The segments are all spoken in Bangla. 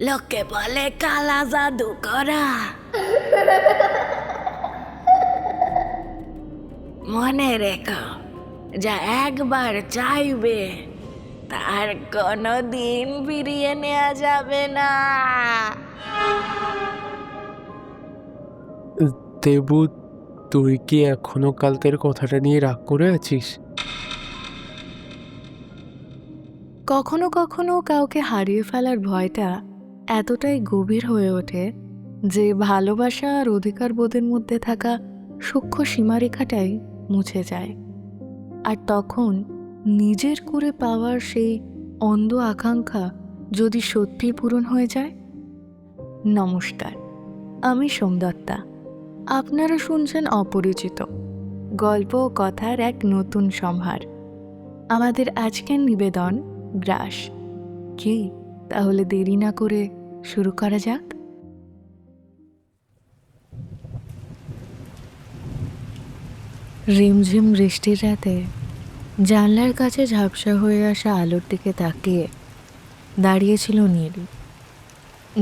লোকে বলে কালা জাদু করা। মনে রেখো, যা একবার চাইবে তার কোনো দিন ফিরিয়ে নেওয়া যাবে না। দেবু, তুই কি এখনো কালকের কথাটা নিয়ে রাগ করে আছিস? কখনো কখনো কাউকে হারিয়ে ফেলার ভয়টা এতটাই গভীর হয়ে ওঠে যে ভালোবাসা আর অধিকার বোধের মধ্যে থাকা সূক্ষ্ম সীমারেখাটাই মুছে যায়। আর তখন নিজের করে পাওয়ার সেই অন্ধ আকাঙ্ক্ষা যদি সত্যি পূরণ হয়ে যায়। নমস্কার, আমি সোমদত্তা। আপনারা শুনছেন অপরিচিত, গল্প ও কথার এক নতুন সম্ভার। আমাদের আজকের নিবেদন গ্রাস। কি তাহলে দেরি না করে শুরু করা যাক। রিমঝিম বৃষ্টির রাতে জানলার কাছে ঝাপসা হয়ে আসা আলোর দিকে তাকিয়ে দাঁড়িয়েছিল নীল।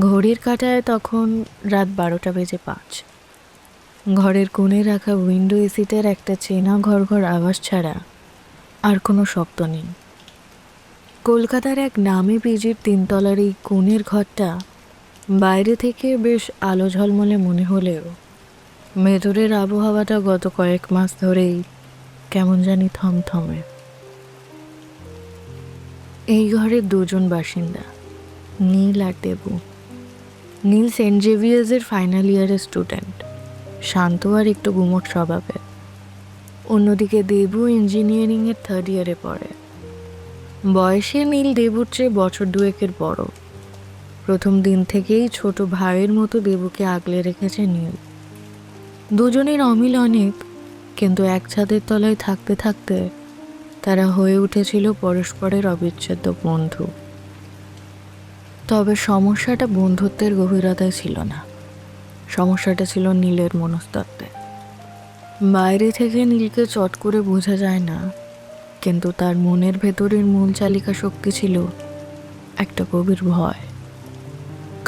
ঘড়ির কাঁটায় তখন রাত 12:05। ঘরের কোণে রাখা উইন্ডো এসিটের একটা চেনা ঘর ঘর আওয়াজ ছাড়া আর কোনো শব্দ নেই। কলকাতার এক নামী পিজির 3তলার এই কোণের ঘরটা বাইরে থেকে বেশ আলো ঝলমলে মনে হলেও ভেতরের আবহাওয়াটা গত কয়েক মাস ধরেই কেমন জানি থমথমে। এই ঘরের দুজন বাসিন্দা, নীল আর দেবু। নীল সেন্ট জেভিয়ার্সের ফাইনাল ইয়ারের স্টুডেন্ট, শান্ত আর একটু গুমট স্বভাবের। অন্যদিকে দেবু ইঞ্জিনিয়ারিংয়ের 3rd ইয়ারে পড়ে। বয়সে নীল দেবুর চেয়ে বছর 2-এর বড়। প্রথম দিন থেকেই ছোট ভাইয়ের মতো দেবুকে আগলে রেখেছে নীল। দুজনের অমিল অনেক, কিন্তু এক ছাদের তলায় থাকতে থাকতে তারা হয়ে উঠেছিল পরস্পরের অবিচ্ছেদ্য বন্ধু। তবে সমস্যাটা বন্ধুত্বের গভীরতায় ছিল না, সমস্যাটা ছিল নীলের মনস্তত্ত্বে। বাইরে থেকে নীলকে চট করে বোঝা যায় না, কিন্তু তার মনের ভেতরের মূল চালিকা শক্তি ছিল একটা গভীর ভয়,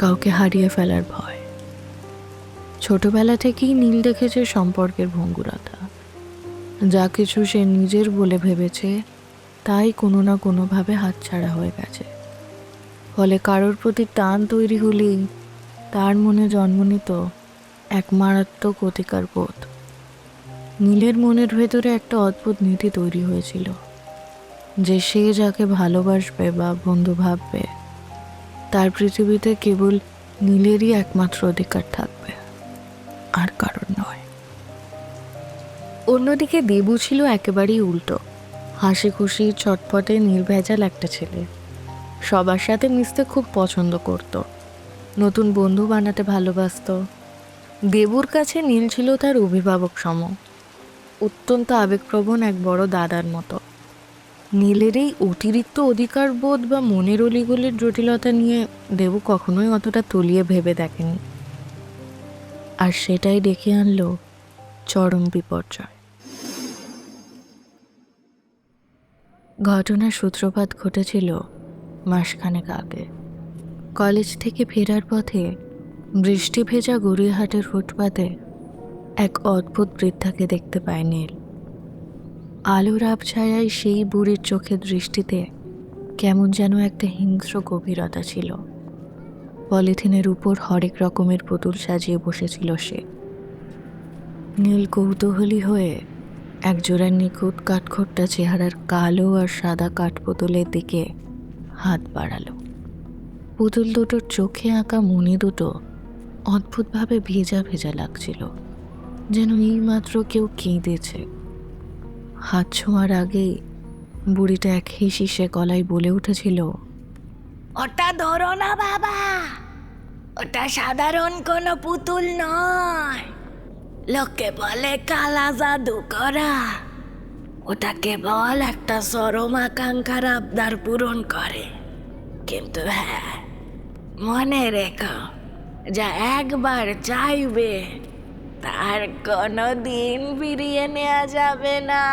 কাউকে হারিয়ে ফেলার ভয়। ছোটবেলা থেকেই নীল দেখেছে সম্পর্কের ভঙ্গুরতা। যা কিছু সে নিজের বলে ভেবেছে তাই কোনো না কোনোভাবে হাতছাড়া হয়ে গেছে। ফলে কারোর প্রতি টান তৈরি হলেই তার মনে জন্ম নিত এক মারাত্মক অধিকার বোধ। নীলের মনের ভেতরে একটা অদ্ভুত নীতি তৈরি হয়েছিল যে সে যাকে ভালোবাসবে বা বন্ধু ভাববে তার পৃথিবীতে কেবল নীলেরই একমাত্র অধিকার থাকবে, আর কারণ নয়। অন্যদিকে দেবু ছিল একেবারেই উল্টো। হাসি খুশি চটপটে নির্ভেজাল একটা ছেলে। সবার সাথে মিশতে খুব পছন্দ করত, নতুন বন্ধু বানাতে ভালোবাসত। দেবুর কাছে নীল ছিল তার অভিভাবক সম, অত্যন্ত আবেগপ্রবণ এক বড় দাদার মতো। নীলের এই অতিরিক্ত অধিকার বোধ বা মনের অলিগলির জটিলতা নিয়ে দেবু কখনোই অতটা তলিয়ে ভেবে দেখেনি। আর সেটাই ডেকে আনলো চরম বিপর্যয়। ঘটনার সূত্রপাত ঘটেছিল মাসখানেক আগে। কলেজ থেকে ফেরার পথে বৃষ্টি ভেজা গড়িয়াহাটের ফুটপাতে এক অদ্ভুত বৃদ্ধাকে দেখতে পায় নীল। আলোর আবছায়ায় সেই বুড়ির চোখের দৃষ্টিতে কেমন যেন একটা হিংস্র গভীরতা ছিল। পলিথিনের উপর হরেক রকমের পুতুল সাজিয়ে বসেছিল সে। নীল কৌতূহলী হয়ে একজোড়া নিখুঁত কাঠখোট্টা চেহারার কালো আর সাদা কাঠপুতুলের দিকে হাত বাড়ালো। পুতুল দুটোর চোখে আঁকা মণি দুটো অদ্ভুতভাবে ভেজা ভেজা লাগছিল, যেন এইমাত্র কেউ কেঁদেছে। হাত ছোঁয়ার আগেই বুড়িটা এক হিসিসে গলায় বলে উঠেছিল, ওটা ধরো না বাবা, ওটা সাধারণ কোনো পুতুল নয়। লোকে বলে কালা জাদু করা। ওটা কেবল একটা চরম আকাঙ্ক্ষার আবদার পূরণ করে। কিন্তু হ্যাঁ, মনে রেখো, যা একবার চাইবে তার কোনো দিন ফিরিয়ে নেওয়া যাবে না।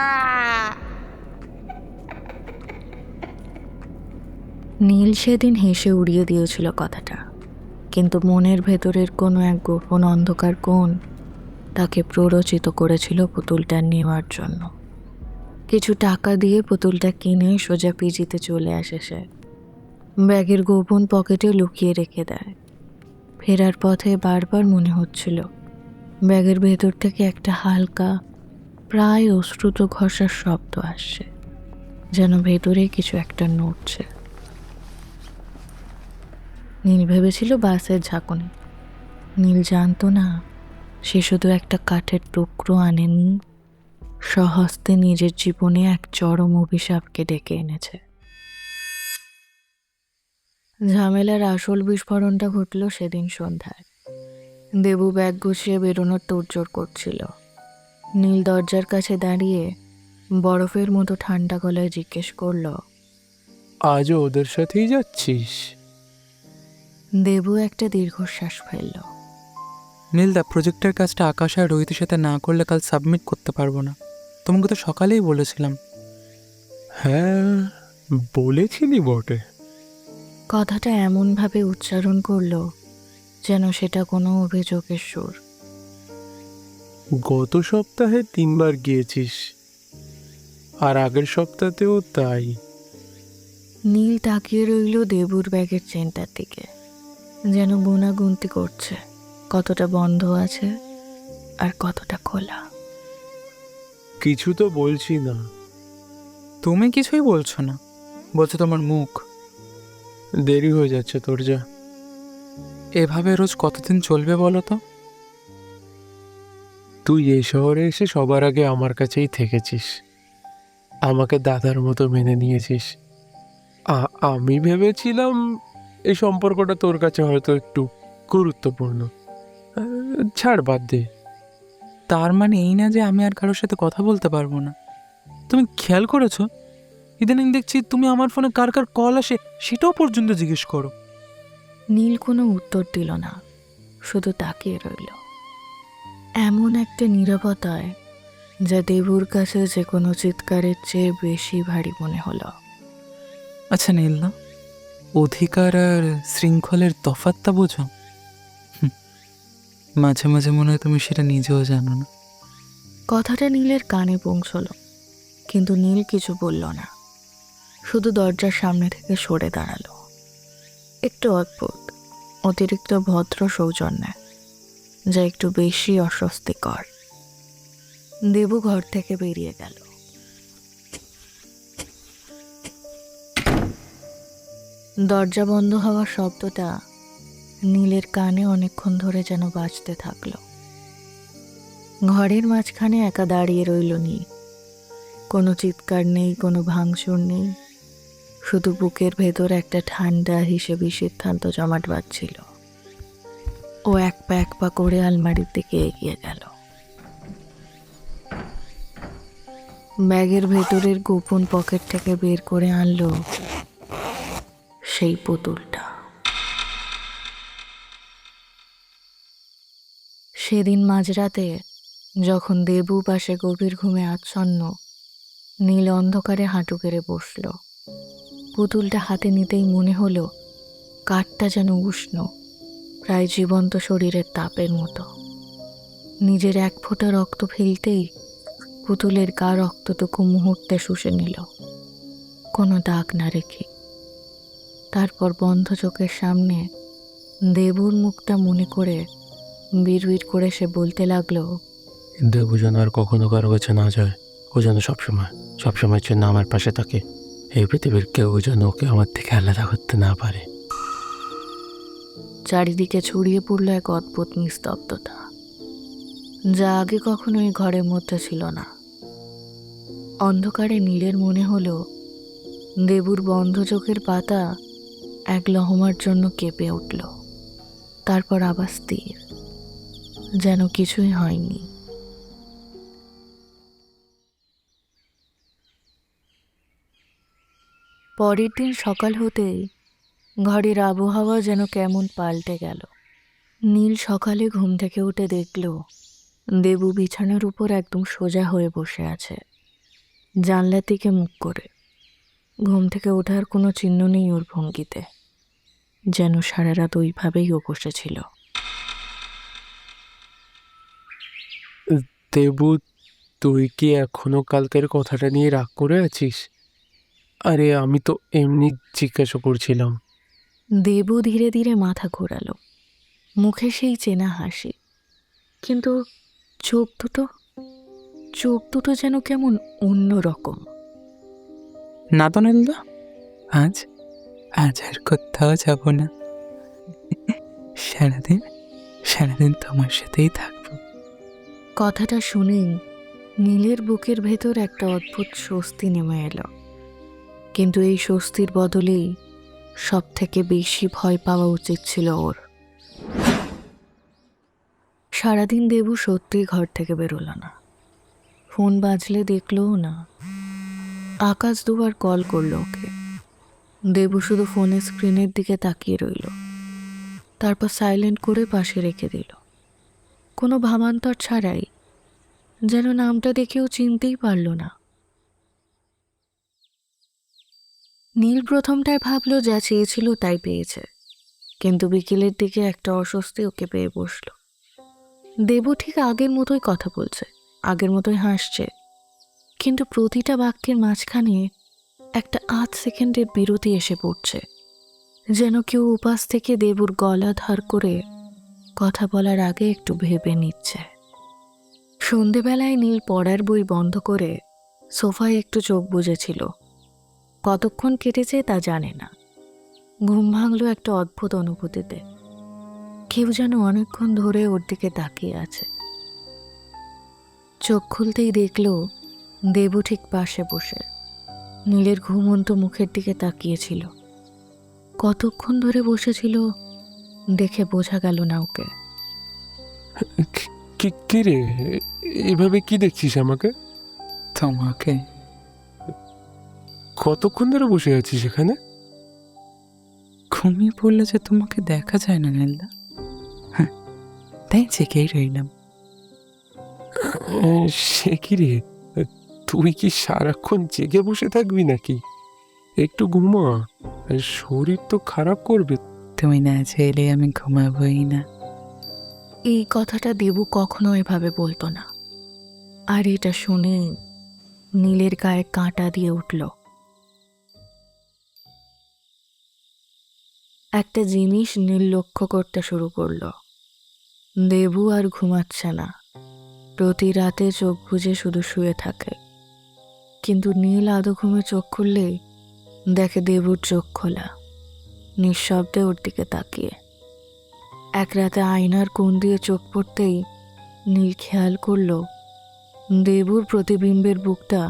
নীল সেদিন হেসে উড়িয়ে দিয়েছিল কথাটা। কিন্তু মনের ভেতরের কোনো এক গোপন অন্ধকার কোণ তাকে প্ররোচিত করেছিল পুতুলটা নেওয়ার জন্য। কিছু টাকা দিয়ে পুতুলটা কিনে সোজা পিজিতে চলে আসে সে। ব্যাগের গোপন পকেটে লুকিয়ে রেখে দেয়। ফেরার পথে বারবার মনে হচ্ছিল ব্যাগের ভেতর থেকে একটা হালকা, প্রায় অশ্রুত ঘষার শব্দ আসছে, যেন ভেতরে কিছু একটা নড়ছে। নীল ভেবেছিল বাসের ঝাঁকুনি। নীল জানতো না সে শুধু একটা কাঠের টুকরো আনেনি, স্বহস্তে নিজের জীবনে এক চরম অভিশাপকে ডেকে এনেছে। ঝামেলার আসল বিস্ফোরণটা ঘটল সেদিন সন্ধ্যায়। দেবু ব্যাগ গুছিয়ে বেরোনোর তোড়জোড় করছিল। নীল দরজার কাছে দাঁড়িয়ে বরফের মতো ঠান্ডা গলায় জিজ্ঞেস করল, আজও ওদের সাথেই যাচ্ছিস? দেবু একটা দীর্ঘশ্বাস ফেলল। নীলদা, প্রজেক্টের কাজটা আকাশ আর রোহিতের সাথে না করলে কাল সাবমিট করতে পারবো না। তোমাকে তো সকালেই বলেছিলাম। হ্যাঁ, বলেছিলি বটে। কথাটা এমনভাবে উচ্চারণ করল যেন সেটা কোনো অভিযোগের সুর। গত সপ্তাহে 3 বার গিয়েছিস, আর আগের সপ্তাহতেও তাই। নীল তাকিয়ে রইল দেবুর ব্যাগের চেনটার দিকে, যেন গুনাগুনতি করছে কতটা বন্ধ আছে আর কতটা খোলা। কিছু তো বলছি না। তুমি কিছুই বলছো না, বলছো তোমার মুখ। দেরি হয়ে যাচ্ছে তোর, যা। এভাবে রোজ কতদিন চলবে বলো তো? তুই এই শহরে এসে সবার আগে আমার কাছেই থেকেছিস, আমাকে দাদার মতো মেনে নিয়েছিস। আমি ভেবেছিলাম এই সম্পর্কটা তোর কাছে হয়তো একটু গুরুত্বপূর্ণ। ছাড়, বাদ দে। তার মানে এই না যে আমি আর কারোর সাথে কথা বলতে পারবো না। তুমি খেয়াল করেছো ইদানিং দেখছি তুমি আমার ফোনে কার কার কল আসে সেটাও পর্যন্ত জিজ্ঞেস করো। নীল কোনো উত্তর দিল না, শুধু তাকিয়ে রইল এমন একটা নীরবতায় যা দেবুর কাছে যে কোনো চিৎকারের চেয়ে বেশি ভারী মনে হলো। আচ্ছা নীলদা, অধিকার আর শৃঙ্খলের তফাৎটা বোঝো? মাঝে মাঝে মনে হয় তুমি সেটা নিজেও জানো না। কথাটা নীলের কানে পৌঁছল, কিন্তু নীল কিছু বলল না, শুধু দরজার সামনে থেকে সরে দাঁড়ালো। একটু অদ্ভুত, অতিরিক্ত ভদ্র সৌজন্যে, যা একটু বেশি অস্বস্তিকর। দেবু ঘর থেকে বেরিয়ে গেল। দরজা বন্ধ হওয়ার শব্দটা নীলের কানে অনেকক্ষণ ধরে যেন বাজতে থাকলো। ঘরের মাঝখানে একা দাঁড়িয়ে রইল নীল। কোনো চিৎকার নেই, কোনো ভাঙচুর নেই, শুধু বুকের ভেতর একটা ঠান্ডা হিসেবে সিদ্ধান্ত জমাট বাঁধছিল। ও এক পা করে আলমারির দিকে এগিয়ে গেল। ব্যাগের ভেতরের গোপন পকেট থেকে বের করে আনলো সেই পুতুলটা। সেদিন মাঝরাতে যখন দেবু পাশে গভীর ঘুমে আচ্ছন্ন, নীল অন্ধকারে হাঁটু গেড়ে বসল। পুতুলটা হাতে নিতেই মনে হলো কাঠটা যেন উষ্ণ, প্রায় জীবন্ত শরীরের তাপের মতো। নিজের এক ফোঁটা রক্ত ফেলতেই পুতুলের গা রক্তটুকু মুহূর্তে শুষে নিল, কোনো দাগ না রেখে। তারপর বন্ধ চোখের সামনে দেবুর মুখটা মনে করে বিড়বিড় করে সে বলতে লাগলো, দেবু যেন আর কখনো কারো কাছে না যায়। ও যেন সবসময় জন্য আমার পাশে থাকে। এই পৃথিবীর কেউ যেন ওকে আমার থেকে আলাদা করতে না পারে। চারিদিকে ছড়িয়ে পড়ল এক অদ্ভুত নিস্তব্ধতা, যা আগে কখনো এই ঘরের মধ্যে ছিল না। অন্ধকারে নীলের মনে হলো দেবুর বন্ধ চোখের পাতা এক লহমার জন্য কেঁপে উঠল, তারপর আবার স্থির, যেন কিছুই হয়নি। পরের দিন সকাল হতেই ঘরের আবহাওয়া যেন কেমন পাল্টে গেল। নীল সকালে ঘুম থেকে উঠে দেখল দেবু বিছানার উপর একদম সোজা হয়ে বসে আছে, জানলার দিকে মুখ করে। ঘুম থেকে ওঠার কোনো চিহ্ন নেই ওর ভঙ্গিতে। যেন সারা রাত ওইভাবেই ও বসেছিল। দেবু, তুই কি এখনো কালকের কথাটা নিয়ে রাগ করে আছিস? আরে আমি তো এমনি জিজ্ঞাসা করছিলাম। দেবু ধীরে ধীরে মাথা ঘোরালো, মুখে সেই চেনা হাসি, কিন্তু চোখ দুটো চোখ দুটো যেন কেমন অন্য রকম। না তো নীলদা, আজ আজ আর কোথাও যাব না। সারাদিন সারাদিন তোমার সাথেই থাকবো। কথাটা শুনেই নীলের বুকের ভেতর একটা অদ্ভুত স্বস্তি নেমে এলো, কিন্তু এই স্বস্তির বদলেই সব থেকে বেশি ভয় পাওয়া উচিত ছিল ওর। সারাদিন দেবু সত্যিই ঘর থেকে বেরোলো না। ফোন বাজলে দেখলোও না। আকাশ দুবার কল করলো ওকে। দেবু শুধু ফোনের স্ক্রিনের দিকে তাকিয়ে রইল, তারপর সাইলেন্ট করে পাশে রেখে দিল, কোনো ভাবান্তর ছাড়াই, যেন নামটা দেখেও চিনতেই পারল না। নীল প্রথমটায় ভাবলো যা চেয়েছিল তাই পেয়েছে, কিন্তু বিকেলের দিকে একটা অস্বস্তি ওকে পেয়ে বসল। দেবু ঠিক আগের মতোই কথা বলছে, আগের মতোই হাসছে, কিন্তু প্রতিটা বাক্যের মাঝখানে একটা 8 সেকেন্ডের বিরতি এসে পড়ছে, যেন কেউ উপাস থেকে দেবুর গলা ধার করে কথা বলার আগে একটু ভেবে নিচ্ছে। সন্ধেবেলায় নীল পড়ার বই বন্ধ করে সোফায় একটু চোখ বুজেছিল। কতক্ষণ কেটেছে তা জানে না। ঘুম ভাঙল একটা অদ্ভুত অনুভূতিতে। কেউ যেন অনেকক্ষণ ধরে ওর দিকে তাকিয়ে আছে। চোখ খুলতেই দেখল দেবু ঠিক পাশে বসে নীলের ঘুমন্ত মুখের দিকে তাকিয়েছিল। কতক্ষণ ধরে বসেছিল দেখে বোঝা গেল না ওকে। কি রে, এভাবে কি দেখছিস আমাকে? তোমাকে। কতক্ষণ ধরে বসে আছিস এখানে? ঘুমিয়ে পড়লে যে তোমাকে দেখা যায় না নীলদা, হ্যাঁ, তাই জেগেই রইলাম। সে কি রে, তুই কি সারাক্ষণ জেগে বসে থাকবি নাকি? একটু ঘুমা, শরীর তো খারাপ করবে। তুমি না চাইলে আমি ঘুমাবোই না। এই কথাটা দেবু কখনো এভাবে বলতো না, আর এটা শুনে নীলের গায়ে কাঁটা দিয়ে উঠল। একটা জিনিস নীল লক্ষ্য করতে শুরু করলো। দেবু আর ঘুমাচ্ছে না, প্রতি রাতে চোখ বুজে শুধু শুয়ে থাকে, কিন্তু নীল আদো ঘুমে চোখ খুললেই দেখে দেবুর চোখ খোলা, নিঃশব্দে ওর দিকে তাকিয়ে। এক রাতে আয়নার কোণ দিয়ে চোখ পড়তেই নীল খেয়াল করল দেবুর প্রতিবিম্বের বুকটা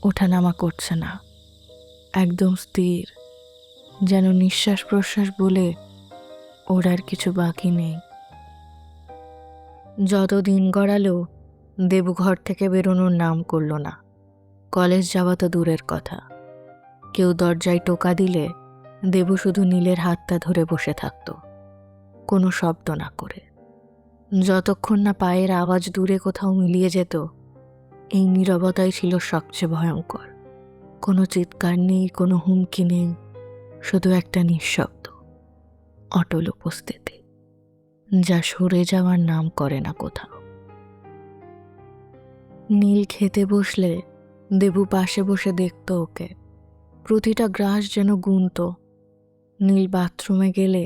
ওঠানামা করছে না, একদম স্থির, যেন নিঃশ্বাস প্রশ্বাস বলে ওর আর কিছু বাকি নেই। যত দিন গড়ালো দেবু ঘর থেকে বেরোনোর নাম করল না। কলেজ যাওয়া তো দূরের কথা, কেউ দরজায় টোকা দিলে দেবু শুধু নীলের হাতটা ধরে বসে থাকত, কোনো শব্দ না করে। যতক্ষণ না পায়ের আওয়াজ দূরে কোথাও মিলিয়ে যেত, এই নীরবতাই ছিল সবচেয়ে ভয়ঙ্কর। কোনো চিৎকার নেই, কোনো হুমকি নেই, শুধু একটা নিঃশব্দ, অটল উপস্থিতি, যা সরে যাওয়ার নাম করে না কোথাও। নীল খেতে বসলে দেবু পাশে বসে দেখত ওকে, প্রতিটা গ্রাস যেন গুনত। নীল বাথরুমে গেলে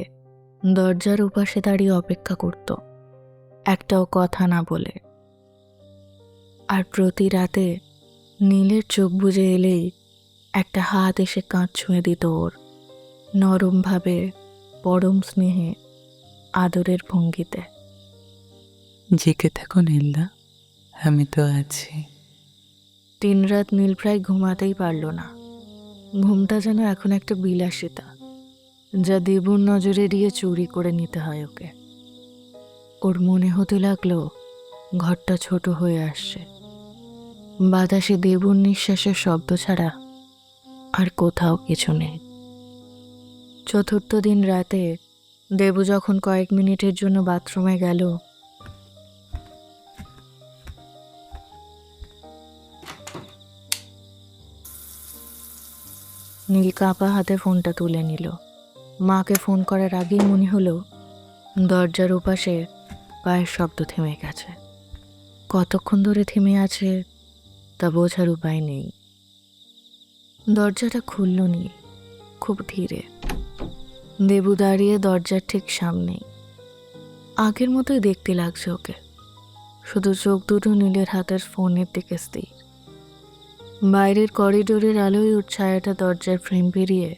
দরজার ওপাশে দাঁড়িয়ে অপেক্ষা করত, একটাও কথা না বলে। আর প্রতি রাতে নীলের চোখ বুজে এলেই একটা হাত এসে কাঁধ ছুঁয়ে দিত ওর, নরমভাবে, পরম স্নেহে, আদরের ভঙ্গিতে। জেগে থাকো নীলদা, আমি তো আছি। 3 রাত নীল প্রায় ঘুমাতেই পারল না। ঘুমটা যেন এখন একটা বিলাসিতা, যা দেবুর নজরে দিয়ে চুরি করে নিতে হয় ওকে। ওর মনে হতে লাগলো ঘরটা ছোট হয়ে আসছে, বাতাসে দেবুর নিঃশ্বাসের শব্দ ছাড়া আর কোথাও কিছু নেই। 4র্থ দিন রাতে দেবু যখন কয়েক মিনিটের জন্য বাথরুমে গেল, নীল কাঁপা হাতে ফোনটা তুলে নিল। মাকে ফোন করার আগেই মনে হলো দরজার ওপাশে পায়ের শব্দ থেমে গেছে। কতক্ষণ ধরে থেমে আছে তা বোঝার উপায় নেই। দরজাটা খুলল নি, খুব ধীরে। দেবু দাঁড়িয়ে দরজার ঠিক সামনে। আগের মতোই দেখতে লাগছে ওকে, শুধু চোখ দুটো নীলের হাতের ফোনের দিকে স্থির। বাইরের করিডোরের আলোয় ওর ছায়াটা দরজার ফ্রেম পেরিয়ে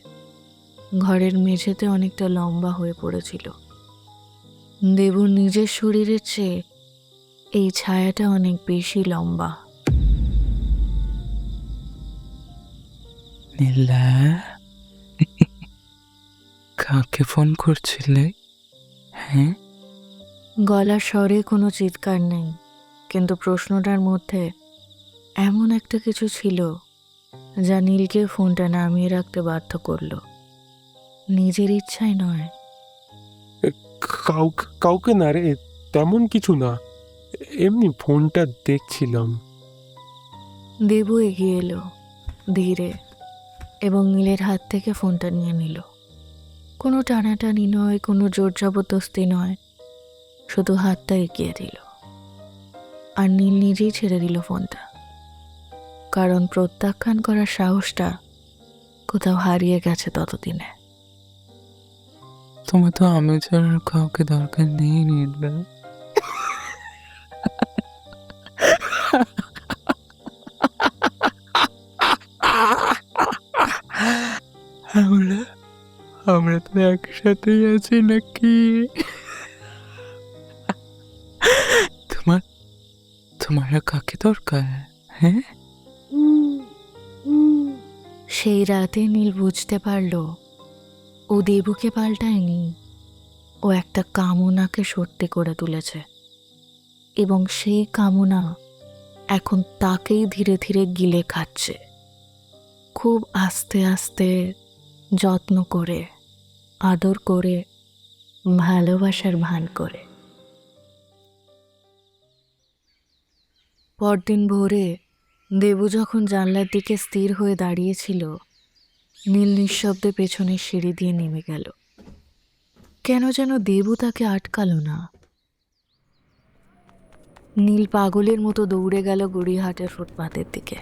ঘরের মেঝেতে অনেকটা লম্বা হয়ে পড়েছিল। দেবুর নিজের শরীরের চেয়ে এই ছায়াটা অনেক বেশি লম্বা। নীলা, কাকে ফোন করছিলে? হ্যাঁ, গলার স্বরে কোনো চিৎকার নেই, কিন্তু প্রশ্নটার মধ্যে এমন একটা কিছু ছিল যা নীলকে ফোনটা নামিয়ে রাখতে বাধ্য করলো। নিজের ইচ্ছায় নয়। কাউকে না রে, তেমন কিছু না, এমনি ফোনটা দেখছিলাম। দেবু এগিয়ে এলো ধীরে এবং নীলের হাত থেকে ফোনটা নিয়ে নিল। কোনো টানাটানি নয়, কোনো জোর জবরদস্তি নয়, শুধু হাতটা এগিয়ে দিল। আর নীল নিজেই ছেড়ে দিল ফোনটা, কারণ প্রত্যাখ্যান করার সাহসটা কোথাও হারিয়ে গেছে ততদিনে। তোমার তো আমি ছাড়া কাউকে দরকার নেই নীলা। আমরা আমরা তো একসাথেই আছি নাকি? তোমার তোমার আর কাকে দরকার? হ্যাঁ, সেই রাতে নীল বুঝতে পারল ও দেবুকে পাল্টায়নি, ও একটা কামনাকে সত্যি করে তুলেছে, এবং সেই কামনা এখন তাকেই ধীরে ধীরে গিলে খাচ্ছে, খুব আস্তে আস্তে, যত্ন করে, আদর করে, ভালোবাসার ভান করে। পরদিন ভোরে দেবু যখন জানলার দিকে স্থির হয়ে দাঁড়িয়েছিল, নীল নিঃশব্দে পেছনের সিঁড়ি দিয়ে নেমে গেল। কেন যেন দেবু তাকে আটকালো না। নীল পাগলের মতো দৌড়ে গেল গড়িয়াহাটের ফুটপাতের দিকে।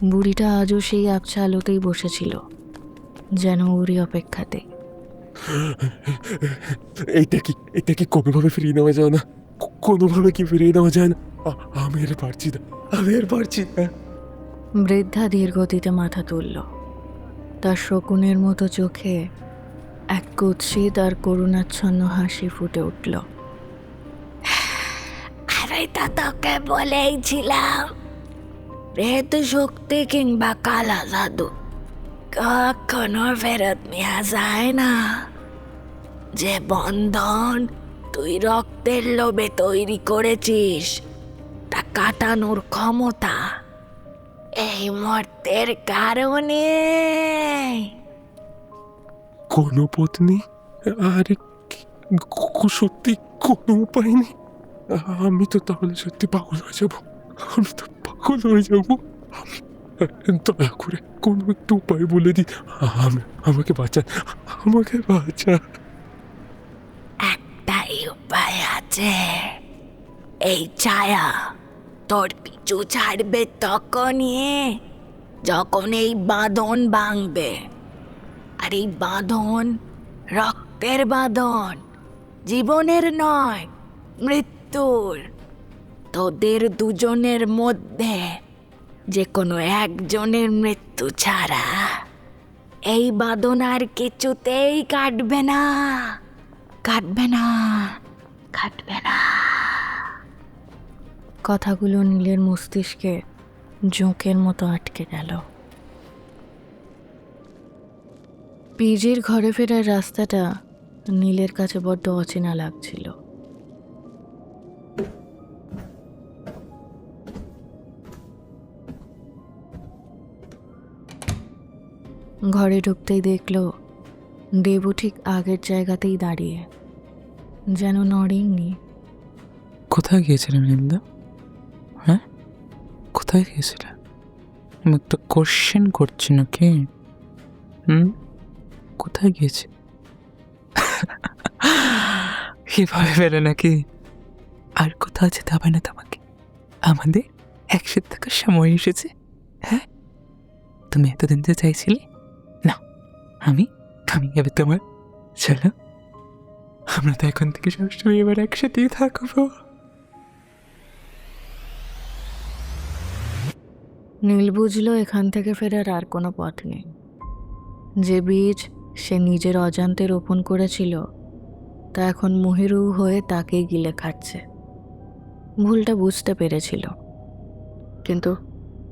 বুড়িটা আজও সেই আবছা আলোতেই বসেছিল, যেন ওরই অপেক্ষাতে। এটা কি কোনোভাবে ফিরিয়ে নেওয়া যায় না? কোনোভাবে কি ফিরিয়ে নেওয়া যায় না? আমি আর পারছি না। বৃদ্ধা ধীর গতিতে মাথা তুলল। তার শকুনের মতো চোখে এক কুৎসিত আর করুণাচ্ছন্ন হাসি ফুটে উঠল। আরে তা তোকে বলেইছিলাম, প্রেত শক্তি কিংবা কালা জাদু কখনো ফেরত নেওয়া যায় না। যে বন্ধন তুই রক্তের লোভে তৈরি করেছিস তা কাটানোর ক্ষমতা এই মর্তের কারণে। কোনো পত্নী? আরে সত্যি কোনো উপায় নেই? আমি তো তাহলে সত্যি পাগল হয়ে যাব। দয়া করে কোনো একটু উপায় বলে দিন। আমাকে বাঁচান। একটাই উপায় আছে। এই ছায়া তোর পিছু ছাড়বে তখনই যখন এই বাঁধন ভাঙবে। আর এই বাঁধন রক্তের বাঁধন, জীবনের নয়, মৃত্যুর। তোদের দুজনের মধ্যে যে কোনো একজনের মৃত্যু ছাড়া এই বাঁধন আর কিছুতেই কাটবে না। কথাগুলো নীলের মস্তিষ্কে জোঁকের মতো আটকে গেল। পিজির ঘরে ফেরার রাস্তাটা নীলের কাছে বড্ড অচেনা লাগছিল। ঘরে ঢুকতেই দেখল দেবু ঠিক আগের জায়গাতেই দাঁড়িয়ে, যেন নড়েননি। কোথায় গিয়েছিলেন নীলদা? হ্যাঁ, কোথায় গিয়েছিলেন? আমি একটা কোশ্চেন করছি নাকি? কোথায় গিয়েছি? কিভাবে পেলে নাকি? আর কোথাও যেতে হবে না তোমাকে, আমাদের একসাথে থাকার সময় এসেছে। হ্যাঁ, তুমি এতদিন যে চাইছিলে না, আমি আমি এবার তোমার। চলো, আমরা তো এখন থেকে সবসময় এবার একসাথেই থাকবো। নীল বুঝলো এখান থেকে ফেরার আর কোনো পথ নেই। যে বীজ সে নিজের অজান্তে রোপণ করেছিল তা এখন মহিরু হয়ে তাকেই গিলে খাচ্ছে। ভুলটা বুঝতে পেরেছিল, কিন্তু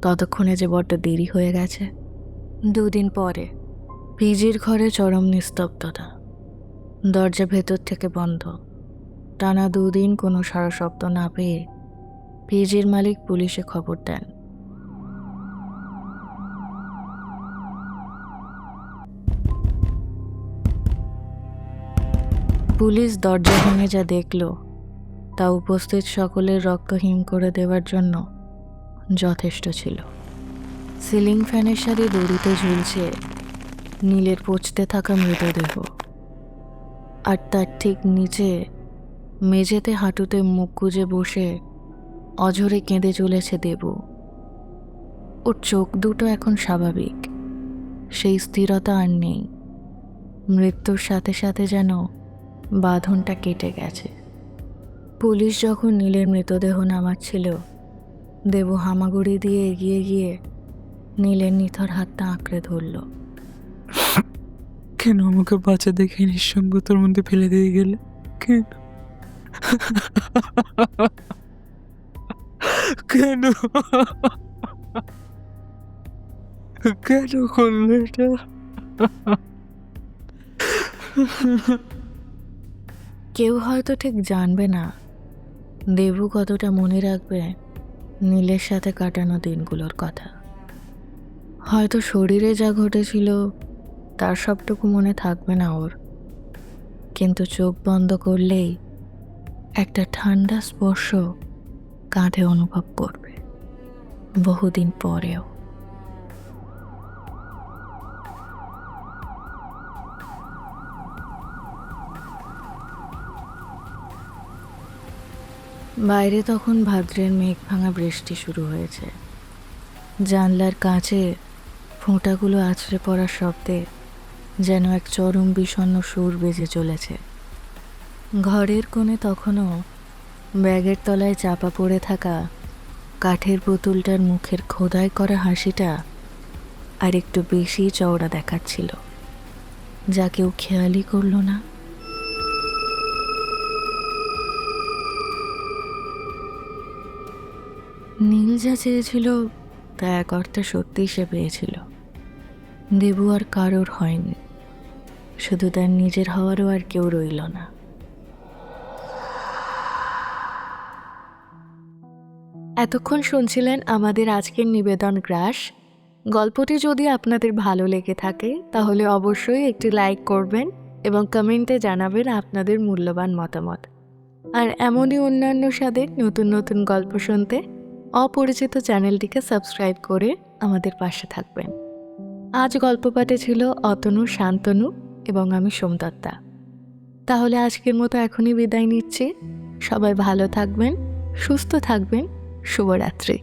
ততক্ষণে যে বড্ড দেরি হয়ে গেছে। 2 দিন পরে পিজির ঘরে চরম নিস্তব্ধতা। দরজা ভেতর থেকে বন্ধ। টানা 2 দিন কোনো সাড়া শব্দ না পেয়ে পিজির মালিক পুলিশে খবর দেন। পুলিশ দরজা ভেঙে যা দেখল তা উপস্থিত সকলের রক্ত হিম করে দেওয়ার জন্য যথেষ্ট ছিল। সিলিং ফ্যানের সাথে দড়িতে ঝুলছে নীলের পচতে থাকা মৃতদেহ, আর তার ঠিক নিচে মেঝেতে হাঁটুতে মুখ গুজে বসে অঝরে কেঁদে চলেছে দেবু। ওর চোখ দুটো এখন স্বাভাবিক, সেই স্থিরতা আর নেই। মৃত্যুর সাথে সাথে যেন বাঁধনটা কেটে গেছে। পুলিশ যখন নীলের মৃতদেহ নামাচ্ছিল, দেবু হামাগুড়ি দিয়ে এগিয়ে গিয়ে নীলের নিথর হাতটা আঁকড়ে ধরল। কেন আমাকে বাচ্চা দেখে নিঃসঙ্গতার মধ্যে ফেলে দিয়ে গেলে? কেন কেন কেন করলে এটা? কেউ হয়তো ঠিক জানবে না দেবু কতটা মনে রাখবে নীলের সাথে কাটানো দিনগুলোর কথা। হয়তো শরীরে যা ঘটেছিল তার সবটুকু মনে থাকবে না ওর, কিন্তু চোখ বন্ধ করলেই একটা ঠান্ডা স্পর্শ কাঁধে অনুভব করবে, বহুদিন পরেও। বাইরে তখন ভাদ্রের মেঘ ভাঙা বৃষ্টি শুরু হয়েছে। জানলার কাঁচে ফোঁটাগুলো আছড়ে পড়ার শব্দে যেন এক চরম বিষণ্ণ সুর বেজে চলেছে। ঘরের কোণে তখনও ব্যাগের তলায় চাপা পড়ে থাকা কাঠের পুতুলটার মুখের খোদাই করা হাসিটা আর একটু বেশি চওড়া দেখাচ্ছিল, যা কেউ খেয়ালই করল না। নীল যা চেয়েছিল তা এক অর্থে সত্যিই সে পেয়েছিল। দেবু আর কারোর হয়নি, শুধু তার নিজের হওয়ারও আর কেউ রইল না। এতক্ষণ শুনছিলেন আমাদের আজকের নিবেদন গ্রাস। গল্পটি যদি আপনাদের ভালো লেগে থাকে তাহলে অবশ্যই একটি লাইক করবেন এবং কমেন্টে জানাবেন আপনাদের মূল্যবান মতামত। আর এমনই অন্যান্য স্বাদের নতুন নতুন গল্প শুনতে অপরিচিত চ্যানেলটিকে সাবস্ক্রাইব করে আমাদের পাশে থাকবেন। আজ গল্প পাঠে ছিল অতনু, শান্তনু এবং আমি সোমদত্তা। তাহলে আজকের মতো এখনই বিদায় নিচ্ছি। সবাই ভালো থাকবেন, সুস্থ থাকবেন। শুভরাত্রি।